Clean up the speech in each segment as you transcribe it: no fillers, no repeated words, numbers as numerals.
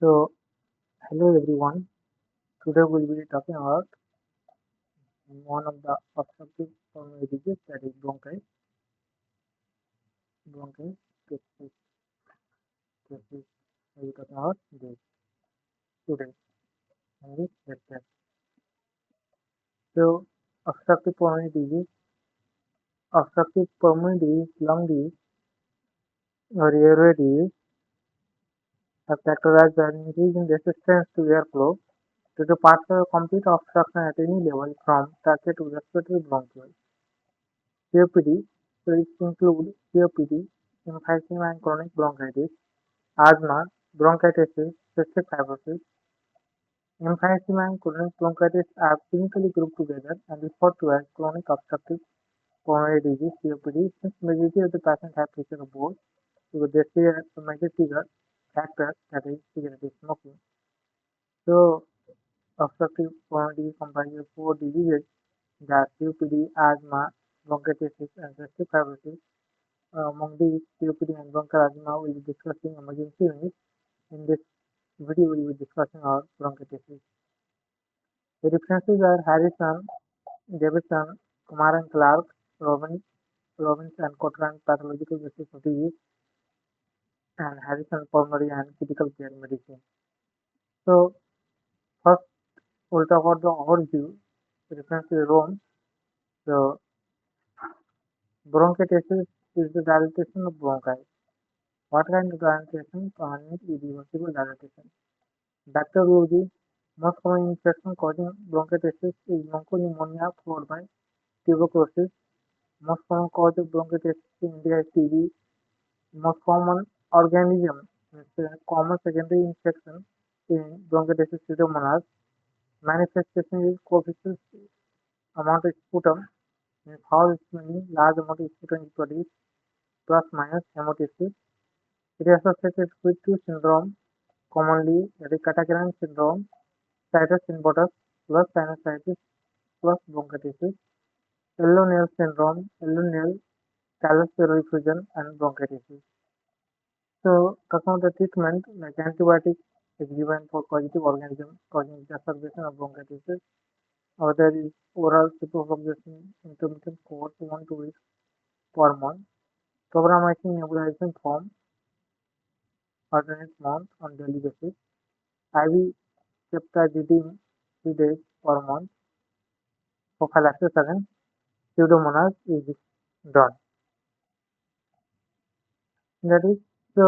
So, hello everyone. Today we'll be talking about one of the obstructive pulmonary disease, that is bronchiectasis. We'll be talking about this today in this lecture. So, obstructive pulmonary disease, lung disease, or airway disease are characterized by an increase in resistance to airflow due to partial or complete obstruction at any level from trachea to respiratory bronchiole. COPD, so it includes COPD, emphysema and chronic bronchitis, asthma, bronchiectasis, cystic fibrosis. Emphysema and chronic bronchitis are clinically grouped together and referred to as chronic obstructive pulmonary disease (COPD) since majority of the patients have features of both, because they share a major trigger factor, that is cigarette smoking. So, obstructive pulmonary disease comprises four diseases, that COPD, asthma, bronchiectasis, and cystic fibrosis. Among these, COPD and bronchial asthma will be discussing emergency units. In this video, we will be discussing our bronchiectasis. The references are Harrison, Davidson, Kumar and Clark, Robbins and Cochrane, Pathological Basis of Disease, and Harrison, Pulmonary and Critical Care Medicine. So, first, we'll talk about the overview. The reference is Rome. So, bronchiectasis is the dilatation of bronchi. What kind of dilatation? Permanent irreversible dilatation. Bacteriology. Most common infection causing bronchiectasis is bronchopneumonia followed by tuberculosis. Most common cause of bronchiectasis in India is TB. Most common organism, common secondary infection in bronchiectasis pseudomonas. Manifestation is coefficient amount of sputum. In foul smelling, large amount of sputum is produced, plus minus hemolysis. It is associated with two syndromes, commonly that is Catakaran syndrome, situs inversus plus sinusitis plus bronchiectasis, yellow nail syndrome, yellow nail, callus effusion, and bronchiectasis. So, talking about the treatment, like antibiotic is given for positive organism causing exacerbation of bronchiectasis, or there is oral ciprofloxacin intermittent course 1 to 2 weeks per month, tobramycin nebulization form alternate month on daily basis, IV ceftazidime 3 days per month. Prophylaxis against pseudomonas is done. That is, so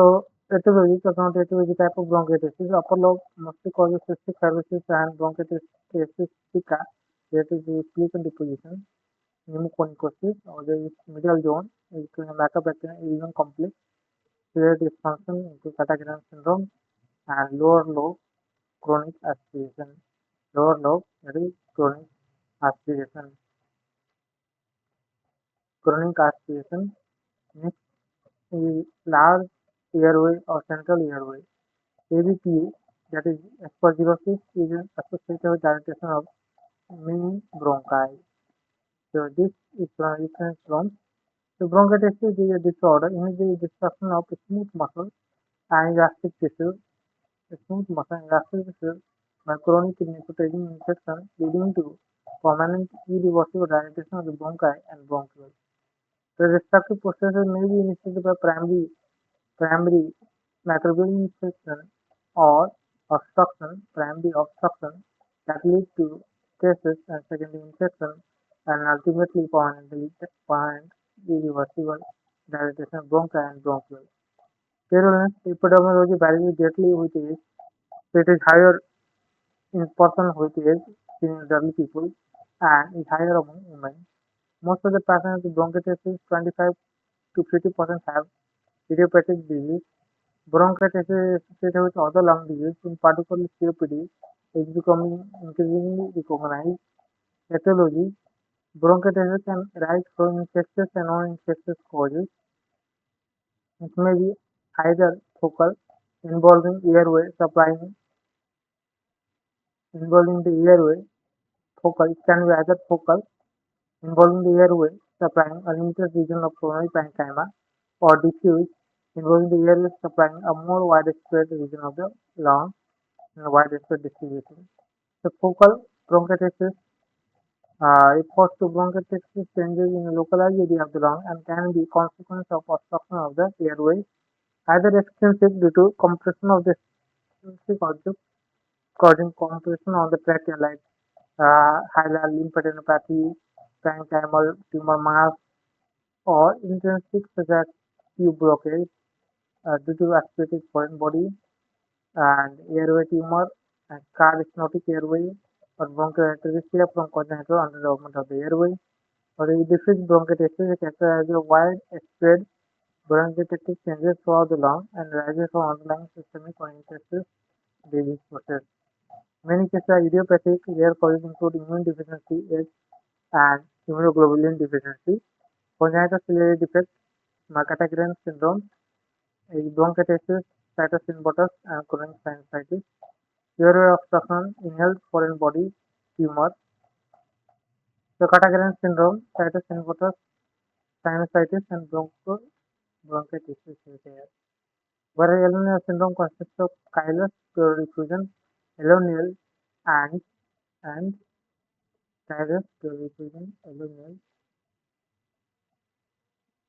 etiology, talking about etiology type of bronchiectasis, upper lobe mostly causes cystic fibrosis and bronchiectasis pica, that is the silicon deposition, pneumoconicosis, or the medial zone is Mycobacterium illusion complex, clear dysfunction into Catakaran syndrome, and lower lobe chronic aspiration. Lower lobe, that is chronic aspiration. Chronic aspiration. Next is large airway or central airway. ABPA, that is aspergillosis, is associated with dilatation of mini bronchi. So this is reference from. So bronchiectasis is a disorder in which there is destruction of smooth muscle and elastic tissue, by chronic necrotizing infection leading to permanent irreversible dilatation of the bronchi and bronchioles. The destructive processes may be initiated by primary microbial infection or primary obstruction that lead to cases and secondary infection and ultimately permanent irreversible dilatation of bronchi and bronchioles. Prevalence epidemiology varies greatly with age. So it is higher in person with age in elderly people and is higher among women. Most of the patients with bronchiectasis, 25 to 50% have idiopathic disease. Bronchiectasis is associated with other lung disease, in particular COPD, is becoming increasingly recognized. Etiology: bronchiectasis can arise from infectious and non-infectious causes. It may be either focal, involving airway supplying involving the airway focal. It can be either focal, involving the airway supplying a limited region of pulmonary parenchyma, or diffuse, involving the airway supplying a more widespread region of the lung. and widespread distribution. The focal bronchiectasis refers to bronchiectasis changes in a localized area of the lung and can be a consequence of obstruction of the airway, either extensive due to compression of the specific object causing compression on the trachea like hilar lymphadenopathy, parenchymal tumor mass, or intrinsic such as tube blockage due to aspirated foreign body and airway tumor and stenotic airway or bronchial atresia from congenital underdevelopment of the airway or a diffuse bronchiectasis is characterized as a widespread bronchiectatic changes throughout the lung and rises from underlying systemic or infectious disease process. Many cases are idiopathic. Rare causes include immune deficiency H and immunoglobulin deficiency, congenital ciliary defect, Categorian syndrome, bronchiectasis, status inversus, and chronic sinusitis. Airway obstruction, inhaled foreign body tumor. The Categorian syndrome, status inversus, sinusitis, and bronchiectasis is there. Whereas Elonial syndrome consists of chylus, pleural effusion, Elonial, and and chylus, pleural effusion, Elonial,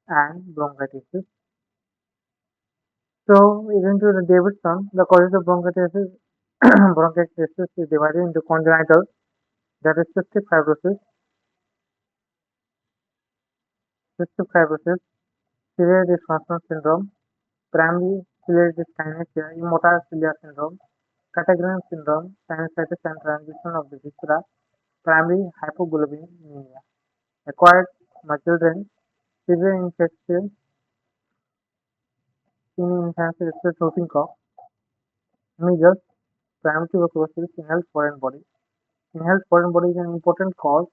and bronchiectasis. So, even to the Davidson, the causes of bronchiectasis, bronchiectasis is divided into congenital, that is cystic fibrosis, ciliary dysfunction syndrome, primary ciliary dyskinesia, immotile cilia syndrome, Categorian syndrome, sinusitis and transition of the viscera, primary hypobulimia. Acquired by children, severe infectious in infancy, whooping cough, measles, primary tuberculosis, inhaled foreign body. Inhaled foreign body is an important cause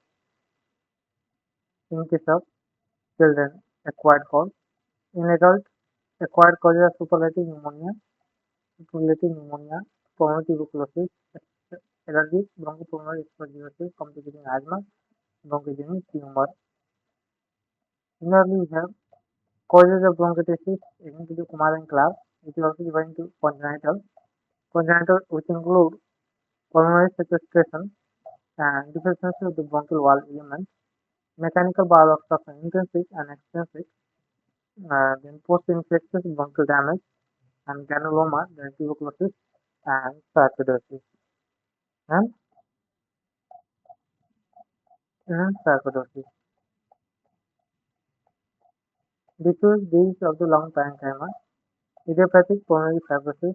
in case of children, acquired cause. In adult, acquired causes are superlative pneumonia, pulmonary tuberculosis, allergic bronchopulmonary aspergillosis, complicating asthma, bronchogenic tumor. Similarly, we have causes of bronchiectasis according to the Kumaran class, which is also divided into congenital which include pulmonary sequestration and deficiency of the bronchial wall element, mechanical bowel obstruction, intrinsic and extrinsic, then post-infectious bronchial damage, and granuloma, then tuberculosis, and sarcoidosis. And, sarcoidosis. Diffuse disease of the lung parenchyma, idiopathic pulmonary fibrosis,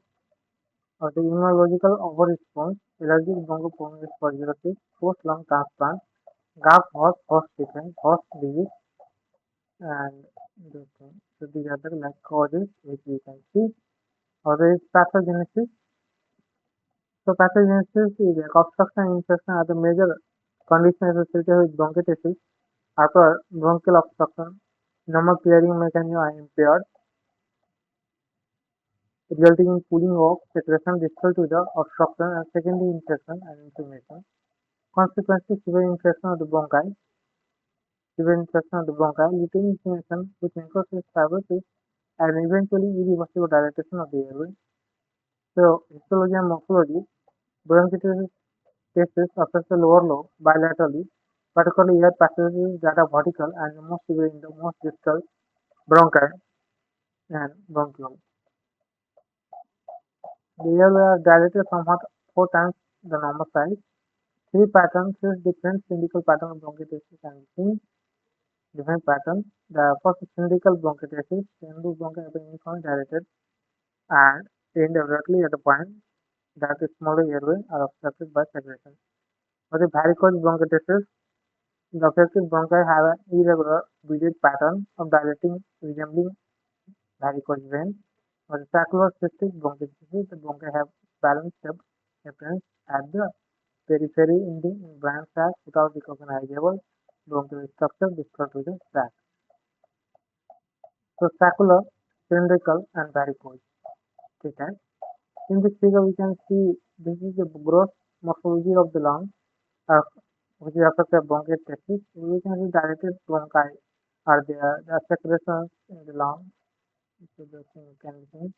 or the immunological overresponse, allergic bronchopulmonary aspergillosis, post-lung transplant, GAP host defense, host disease, and those things. So these are the like causes which we can see. Or there is pathogenesis. So pathogenesis is like obstruction and infection are the major conditions associated with bronchiectasis. After bronchial obstruction, normal clearing mechanism are impaired, resulting in pooling of secretion distal to the obstruction and secondary infection and inflammation. Consequently, severe infection of the bronchi, leading inflammation with necrosis, fibrosis, and eventually irreversible dilatation of the airway. So, histology and morphology, bronchiectasis affects the lower lobe bilaterally, particularly air passages that are vertical and most severe in the most distal bronchi and bronchiole. The airway are dilated somewhat 4 times the normal size. Three different cylindrical patterns of bronchiectasis can be seen. Different patterns. The first is cylindrical bronchiectasis. The end of bronchi are uniformly dilated and end abruptly at the point that the smaller airway are obstructed by secretion. For the varicose bronchiectasis, the affected bronchi have an irregular beaded pattern of dilating resembling varicose vein. For the sacral cystic bronchiectasis, the bronchi have balloon-shaped appearance at the periphery ending in branch sac without recognizable bronchial structure distal to the sac. So saccular, cylindrical, and varicose. Okay. In this figure, we can see this is the gross morphology of the lung, uh, which is affected by bronchiectasis. We can see dilated bronchi are there. The secretions in the lung. So the thing can be seen.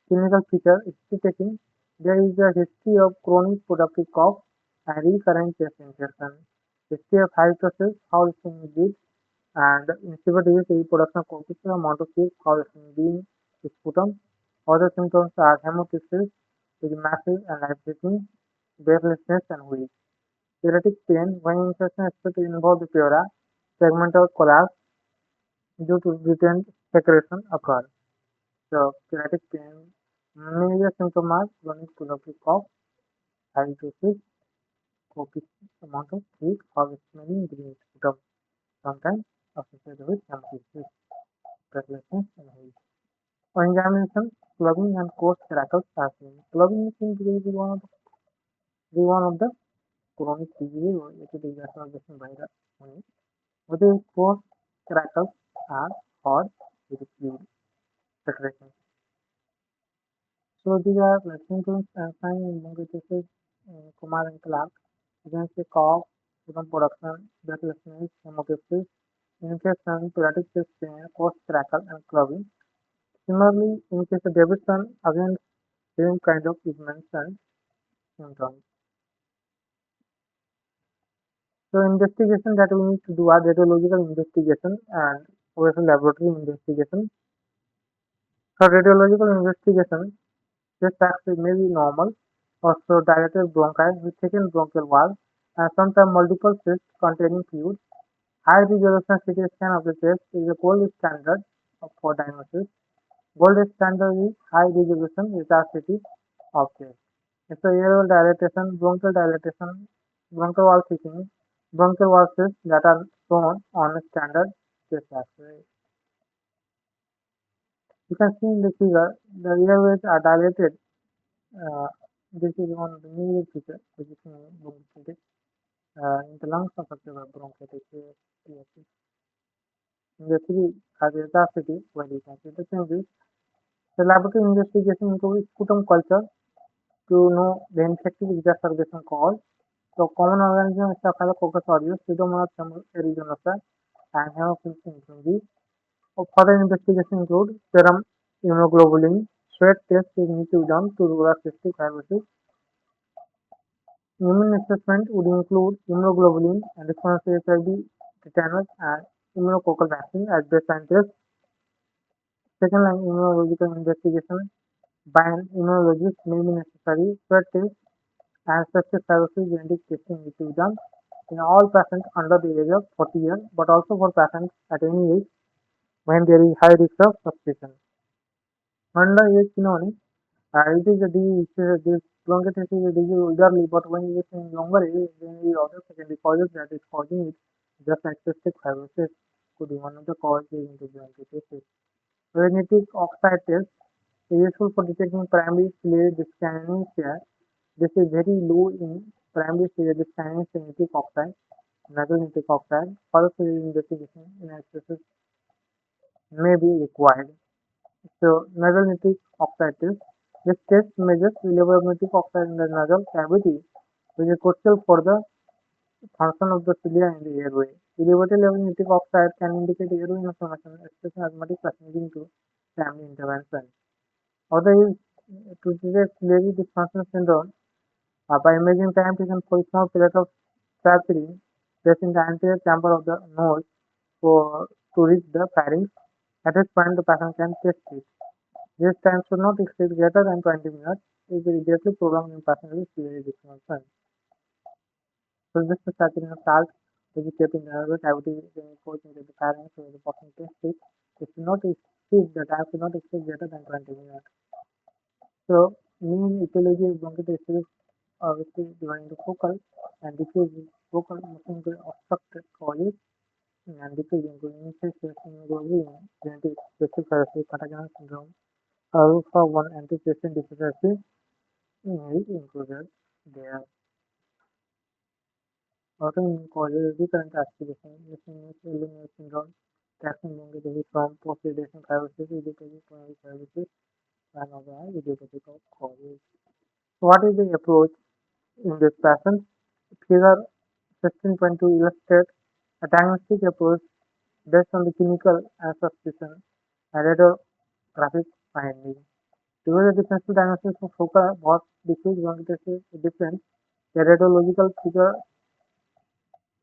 Clinical feature is taking There is a history of chronic productive cough and recurrent chest infection. History of hydrosis, how it can be, and insipidity is reproduction of corpuscle amount of sick, how it can be in sputum. Other symptoms are hemoptysis, which is massive and life-threatening, breathlessness, and weak. Thoracic pain, when infection is expected to involve the pleura, segmental collapse due to retained secretion occur. So, thoracic pain, major symptoms are chronic productive cough, hydrosis, copious amount of heat, or smelling green sputum, sometimes associated with hemoptysis, breathlessness, and heat. On examination, clubbing and coarse crackles are seen. Clubbing is seen to be one of the chronic diseases related to exacerbation by the money. What is coarse crackles are hard with fluid secretion. So these are the symptoms and signs in bronchiectasis, Kumar and Clark. You can say cough, sputum production, breathlessness, hemoptysis, infection, thoracic chest pain, coarse crackle, and clubbing. Similarly, in case of Davidson, again same kind of is mentioned symptoms. So investigation that we need to do are radiological investigation and also laboratory investigation. For radiological investigation, chest X-ray may be normal, also dilated bronchi with thickened bronchial wall, and sometimes multiple cysts containing fluid. High resolution CT scan of the chest is a gold standard for diagnosis. Gold standard is high resolution HRCT of chest. So airway dilatation, bronchial wall thickening, bronchial wall cysts that are shown on a standard chest X-ray. You can see in the figure the airways are dilated. Uh, this is one of the major features which is bronchitis. In the lungs affected by bronchitis. In the three capacity where you can see the changes. The laboratory investigation includes sputum culture to know the infective exacerbation cause. So common organism Staphylococcus aureus, Pseudomonas aeruginosa, and Haemophilus influenzae. Further investigation include serum immunoglobulin, sweat test is need to be done to rule out cystic fibrosis. Immune assessment would include immunoglobulin and response to HIV, tetanus, and immunococcal vaccine as baseline test. Second line immunological investigation by an immunologist may be necessary. Sweat test and cystic fibrosis genetic testing need to be done in all patients under the age of 40 years, but also for patients at any age when there is high risk of suspicion. Under age pneumonia, it is a disease, this bronchitis is a disease early, but when it is in longer age, then the other secondary causes that is causing it, just like cystic fibrosis, could be one of the causes into bronchitis. Genetic oxide test is useful for detecting primary ciliary dyskinesia. This is very low in primary ciliary dyskinesia nitric oxide, nasal nitric oxide. Further investigation in analysis may be required. So, nasal nitric oxide test. This test measures the level of nitric oxide in the nasal cavity, which is crucial for the function of the cilia in the airway. Elevated level of nitric oxide can indicate airway inflammation, especially asthmatic patients needing to timely intervention. Other is to detect ciliary dysfunction syndrome by imaging time taken for a small plate of sapling placed in the anterior chamber of the nose for to reach the pharynx. At this point, the patient can test it. This time should not exceed greater than 20 minutes. It is greatly prolonged in patients with ciliary dysfunction. So this is saturation of salt which is kept in the airway cavity when it goes into the pharynx or the person test it. It should not exceed the time should not exceed greater than 20 minutes. So mean etiology of bronchitis is obviously divided into focal and diffuse focal mostly obstructed causes and diffuse including infectious immunoglobulin, genetic specific viruses, pathogen syndrome, alpha 1 antitrypsin deficiency is included there. Autoimmune causes recurrent aspiration, missing illness syndrome, taxing bronchitis from post-radiation fibrosis, idiopathic pulmonary fibrosis, and other idiopathic causes. So what is the approach in this patient? Figure 16.2 illustrates a diagnostic approach based on the clinical and suspicion and radiographic findings. Because the differential diagnosis of focal was diffuse bronchitis is different, the radiological figure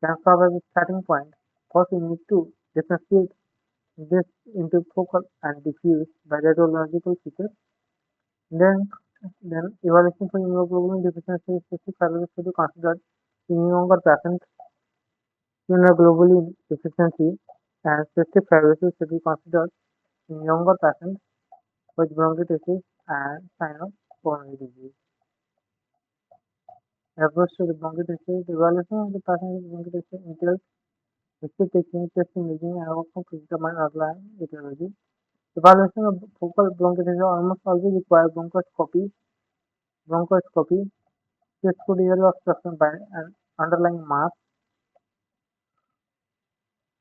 can serve as a starting point. First, we need to differentiate this into focal and diffuse by radiological features. Then, then evaluation for immunoglobulin deficiency specific factors should be considered in younger patients. Immunoglobulin deficiency and cystic fibrosis should be considered in younger patients with bronchiectasis and sign of pulmonary disease. Approach to the bronchiectasis. The evaluation of the patient with bronchiectasis entails history taking, chest imaging, and outcome to determine underlying etiology. Evaluation of focal bronchiectasis almost always requires bronchoscopy. Bronchoscopy. This could either be obstruction by an underlying mass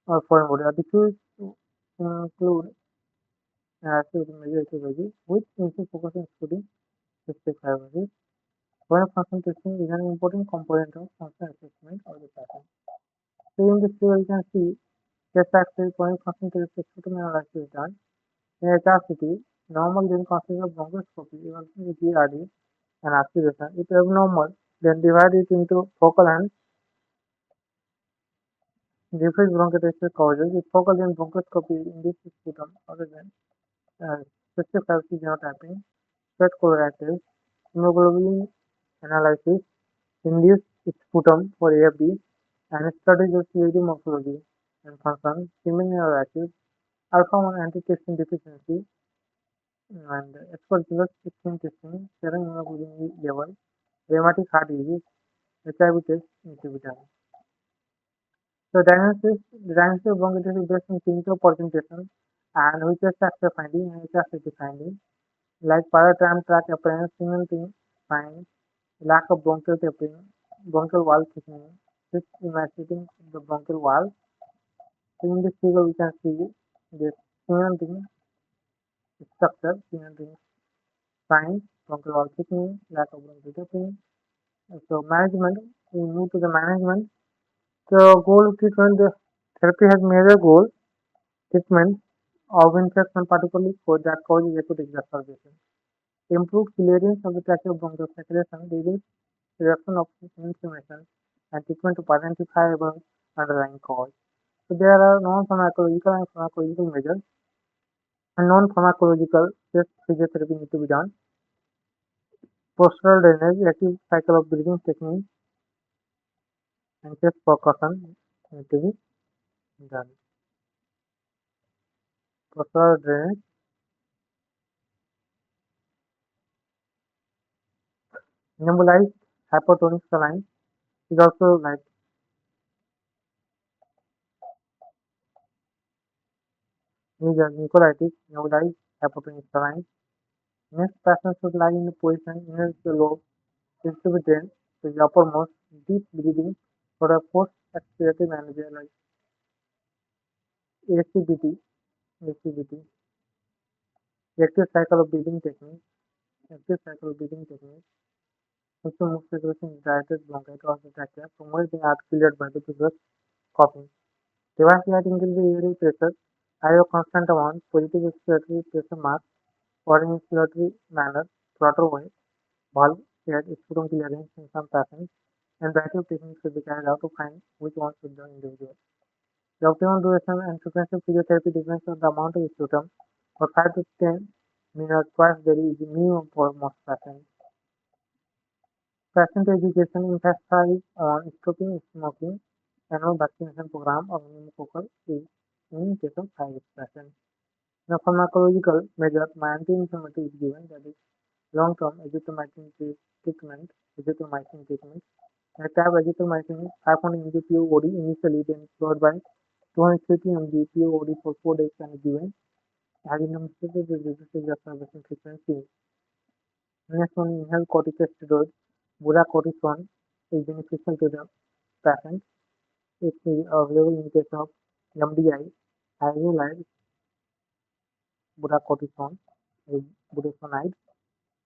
or foreign body. Diffuse include major etiology, which initial focus including cystic fibrosis. Brain function testing is an important component of function assessment of the patient. So in this figure you can see chest X-ray, brain function test, sputum analysis is done. In HRCT, normal then consists of bronchoscopy, even with GRD and aspiration. If abnormal, then divide it into focal and diffuse bronchitis causes. If focal, then bronchoscopy in this sputum other than cystic fibrosis genotyping, sweat chloritis, hemoglobin analysis, induced sputum for AFD, and studies of CAD morphology and function, human neuroactive, alpha-1 antitrypsin deficiency, and exogenous skin testing, serum immunoglobulin level, rheumatic heart disease, HIV test need to be done. So the diagnosis of bronchitis is based on clinical presentation and which is factor finding and HRCT finding, like parotram tract appearance, single thing signs, lack of bronchial tapering, bronchial wall thickening, just emaciating the bronchial wall. So in this figure we can see this single thing structure, single thing signs, bronchial wall thickening, lack of bronchial tapering. So management, we move to the management. So goal of treatment, the therapy has major goal treatment of infection, particularly for that causes acute exacerbation. Improve clearance of the tracheobronchial secretion, reduce reduction of inflammation, and treatment to identifiable underlying cause. So there are non-pharmacological and pharmacological measures. And non-pharmacological test physiotherapy need to be done. Postural drainage, active cycle of breathing technique, and chest percussion need to be done. Postural drainage, nebulized hypertonic saline is also like mucolytic nebulized hypertonic saline. Next, patient should lie in a position near the lobe, distributed to the uppermost, deep breathing for a post-expiratory manager like ACBT, ACBT, active cycle of breathing technique, active cycle of breathing technique, also moves circulation in dilated bronchitis of the trachea, promotes being art cleared by the vigorous coughing. Device that increases the airway pressure, Aayog constant amount, positive expiratory pressure mark, or in expiratory manner, throttle way, valve, head, sputum clearance in some patients, and variety of techniques should be carried out to find which one should the individual. The optimum duration and frequency of physiotherapy depends on the amount of sputum, for 5 to 10 minutes twice daily is the minimum for most patients. Patient education emphasizes on stopping smoking, annual vaccination program of pneumococcal is in case of high-risk patients. The pharmacological measure, my anti-inflammatory is given, that is long-term azithromycin treatment, azithromycin treatment. A tab azithromycin 500 mg POD initially, then followed by 250 mg POD for 4 days can be given. Having demonstrated the reduced exacerbation frequency. Next one, inhaled corticosteroid, buracortisone is beneficial to the patient. It is available in case of MDI, hydrolyzed buracortisone, budesonide,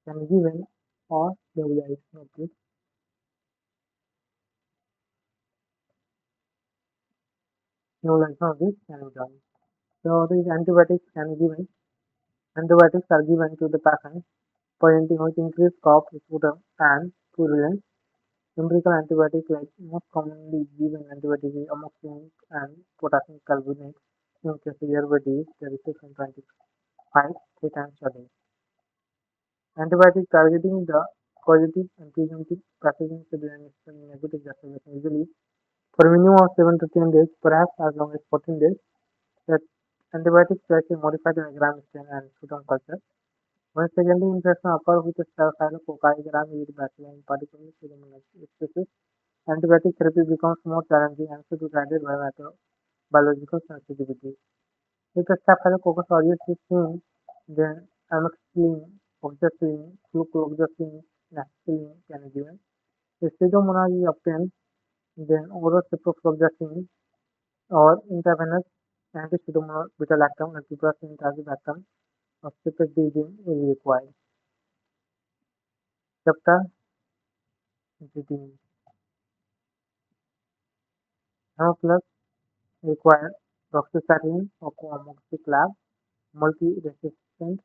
can be given or nebulized notice. Nebulized notice can be done. So these antibiotics can be given. Antibiotics are given to the patient presenting with increased cough, sputum, and purulence. Empirical antibiotics like most commonly given antibiotics is amoxicillin and potassium carbonate in case of airway disease, the restriction 25 3 times a day. Antibiotics targeting the causative and preventive pathogens to be administered in negative exacerbation, usually for a minimum of 7 to 10 days, perhaps as long as 14 days. The antibiotic choice is modified in a gram stain and sputum culture. When secondary infection occurs with a Staphylococci gram-negative bacteria, in particular Pseudomonas species, antibiotic therapy becomes more challenging and should be guided by biological sensitivity. If the Staphylococcus aureus is seen, then amoxicillin, oxacillin, flucloxacillin, nacillin can be given. If Pseudomonas is obtained, then oral ciprofloxacin or intravenous anti-Pseudomonas beta-lactam and piperacillin tazobactam or ceftazidime is required. Ceftazidime. Hemophilus required doxycycline or amoxiclav, multi-resistant.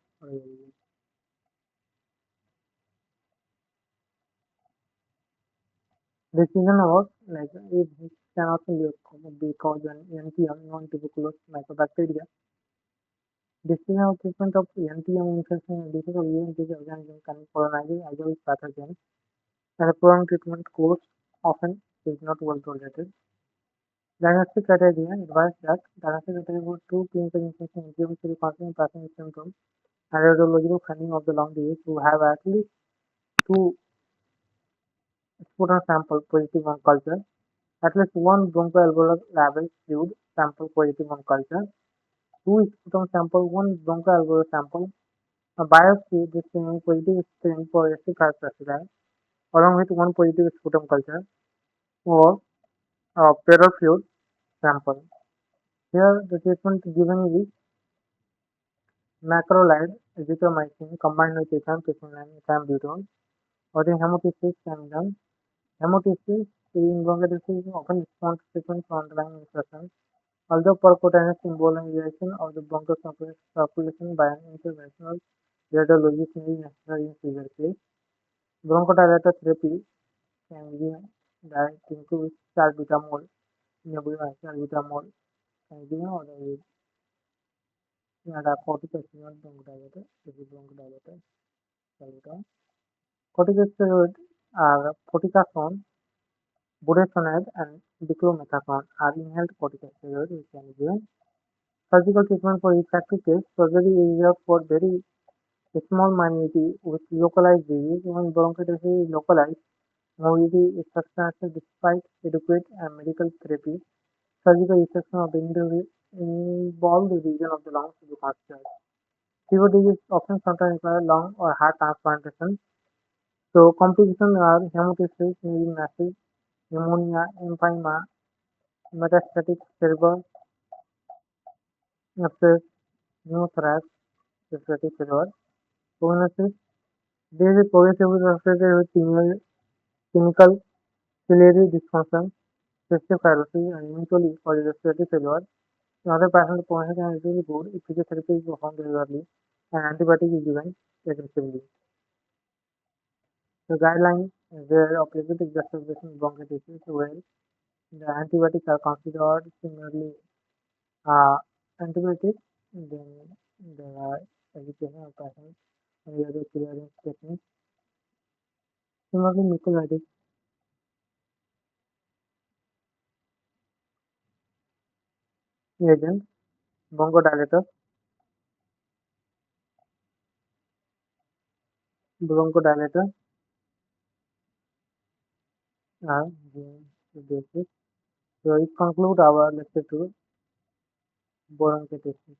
Decision about like if this can also be caused an NTM, non-tuberculous mycobacteria. Decision of treatment of NTM infection and disease of UNTG organism can colonize aerosol pathogens, and the prolonged treatment course often is not well tolerated. Diagnostic criteria advise that diagnostic criteria for two clinical infection include through constant passing symptoms and radiological finding of the lung disease who have at least two sputum sample positive on culture, at least one bronchoalveolar lavage fluid sample positive on culture, two sputum sample, one bronchoalveolar sample, a biopsy displaying positive strain for active bacilli, along with one positive sputum culture, or a pleural fluid sample. Here, the treatment given is macrolide azithromycin combined with ethambutol and ethambutol, or the hemostasis can be done. Hemostasis in bronchiectasis often responds to treatment for underlying infection, although percutaneous embolization of the bronchial circulation by an interventional radiologist may be necessary in severe case. Bronchodilator therapy can be that includes salbutamol, nebulizer salbutamol, can be given or the corticosteroid bronchodilator, this is bronchodilator, salbutamol. Corticosteroids are poticasone, budesonide, and diclomethasone are inhaled corticosteroids which can be given. Surgical treatment for refractory case, surgery is reserved for very small minority with localized disease. When bronchitis is localized, mobility is substantial despite adequate and medical therapy. Surgical resection of the involved region of the lungs to be considered. Severe disease often sometimes require lung or heart transplantation. So complications are hematosis, maybe massive, pneumonia, emphysema, metastatic cerebral abscess, pneumothorax, respiratory failure. Prognosis: there is a progressively associated with clinical ciliary dysfunction, cystic fibrosis, and eventually for respiratory failure. In other patients, the prognosis can be really good if physiotherapy is performed regularly and antibiotic is given aggressively. The guidelines where applicable exacerbation bronchitis where the antibiotics are considered similarly antibiotics, then there are education of patients and the other clearance techniques. Similarly, mucositis agents, bronchodilators, bronchodilators are the basic. So it conclude our lecture to bronchiectasis.